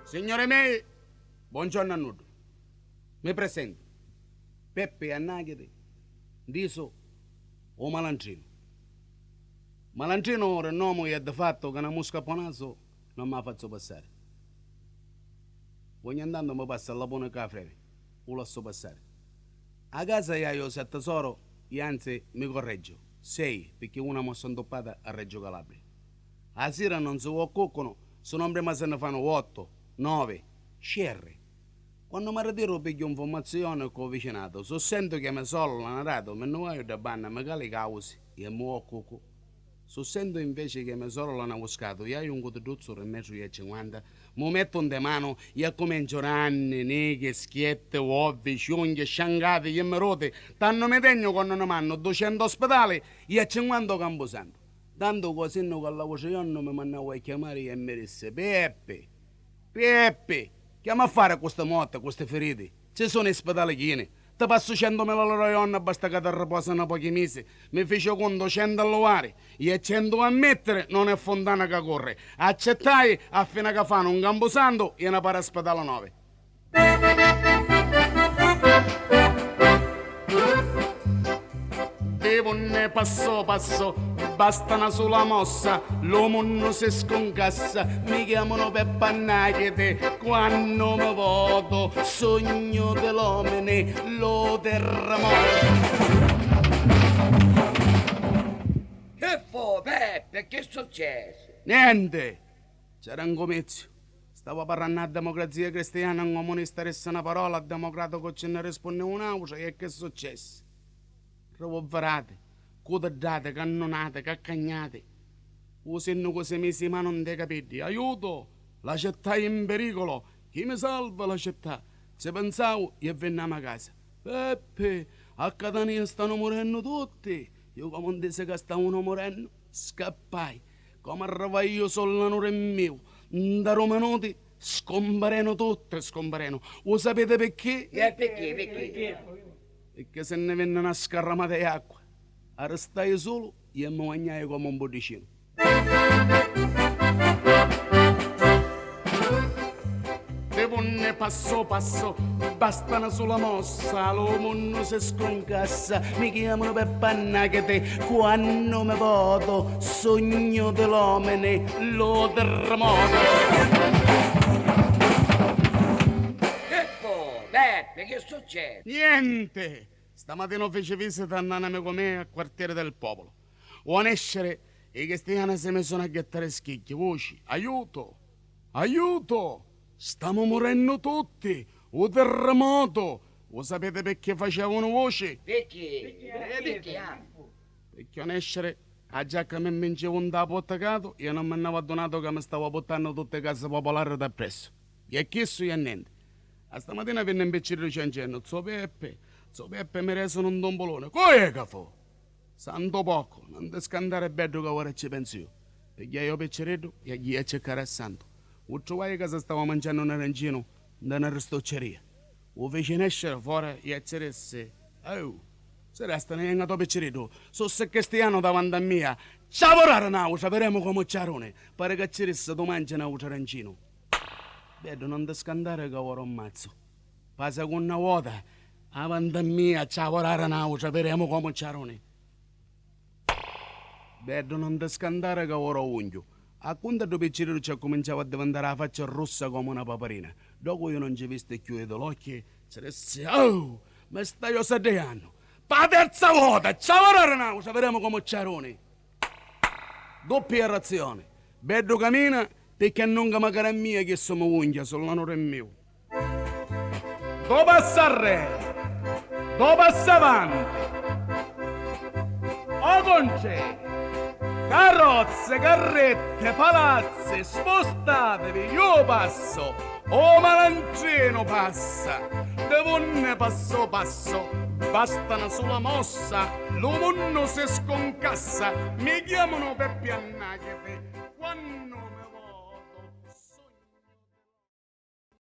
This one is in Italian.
Signore miei, buongiorno a tutti. Mi presento. Peppe Annaghete, diso o Malantrino. Malantrino ora il nome è di fatto che una mosca a ponaso non mi ha fatto passare. Ogni andando mi passa la buona caffè, o la so passare. A casa io 7 tesoro e anzi mi correggio, 6 perché una mi sono toppata a Reggio Calabria. A sera non si occucano, sono prima se ne fanno 8, 9, scerre. Quando mi ritiro piglio informazione con vicinato, so sento che mi solo l'hanno dato, mi non voglio da banna, mi cali causi e mi occupo. So sento invece che mi solo l'hanno buscato, io ho un cotoduzzo e mezzo e 50, mi metto in mano e comincio ranni, neghe, schiette, uovi, ciunghe, sciangate, e mi rote, tanto mi tegno quando ne manno 200 ospedali e a 50 Camposanto. Tanto così con la voce io non mi mandavo a chiamare e mi disse, Peppe, chiama a fare queste morte, queste ferite? Ci sono ospedali chini. Ti passo 100.000 euro a basta che ti riposano pochi mesi. Mi fece conto 100 all'uare e 100 a mettere non è fontana che corre. Accettai a fine che fanno un Camposanto e una para ospedale 9. Devo ne passo, basta una sola mossa, l'uomo non si sconcassa, mi chiamano Peppe Annaghete, quando mi voto, sogno dell'omine, lo terremoto. Che fu, Peppe, che è successo? Niente, c'era un comizio. Stavo parlando a democrazia cristiana, un comunista resta una parola, a democratico ce ne risponde un'altra, e che è successo? Revolverate, coderdate, cannonate, caccagnate. Usano cose mesi ma non te capiti. Aiuto! La città è in pericolo. Chi mi salva la città? Se pensavo e veniamo a casa. Peppe, a Catania stanno morendo tutti. Io come non disse che stavano morendo, scappai. Come arrivai io sol'anore mio. Da Romanoti scompareno tutte, scompareno. Lo sapete perché? Perché? Perché se ne venne una scarramata di acqua, arrestai solo e mi bagnai come un bodicino. Devo ne passo, basta una sola mossa, l'uomo non si sconcassa, mi chiamano Peppe Annaghete, quando mi voto, sogno dell'omine, lo terremoto. Che succede? Niente! Stamattina fece visita a un amico mio al quartiere del popolo. O escere i cristiani si sono a gettare schicchi, voci. Aiuto! Aiuto! Stiamo morendo tutti! O terremoto! Lo sapete perché facevano voci? Perché? Perché escere a giacca mi vincevo un tapo attaccato e non mi andavo addonato che mi stavo portando tutte le case popolari da presso. E chiesto e niente. A stamattina venne in piccino Ciancenno, zio Peppe mi rese un tombolone. Come che fu? Santo poco, non ti scandare bello che ora ci penso io. Perché io picceretto e gli a cercare a santo. O trovai che si stava mangiando un arancino da una ristocceria. O fece escere fuori e ci disse, oh, se resta ne è andato picceretto, so se cristiano davanti a mia, ciao vorare now, sapremo come ciarone, pare che ci disse tu mangi un altro arancino. Vedo, non ti scandare che ora un mazzo. Passa con una vuota, avanti a mia, ciao vorare now, sapremo come ciarone. Vedo, non ti scandare che ora unghio. A quando il piccirino ci ha cominciato a diventare la faccia rossa come una paperina. Dopo io non ci ho visto chiudere l'occhio, ci disse, oh, mi stai osadiando. Per la terza volta, ciao vorare now, sapremo come ciarone. Doppia razione. Vedo cammina, perché non che magari è mia che sono unghia, sono l'onore mio. Do passa arredo, do passa avanti. O conce, carrozze, carrette, palazzi, spostatevi, io passo. O Malantrino passa, devo ne passo, basta una sola mossa, l'uomo non si sconcassa, mi chiamano Peppe Annaghete, quando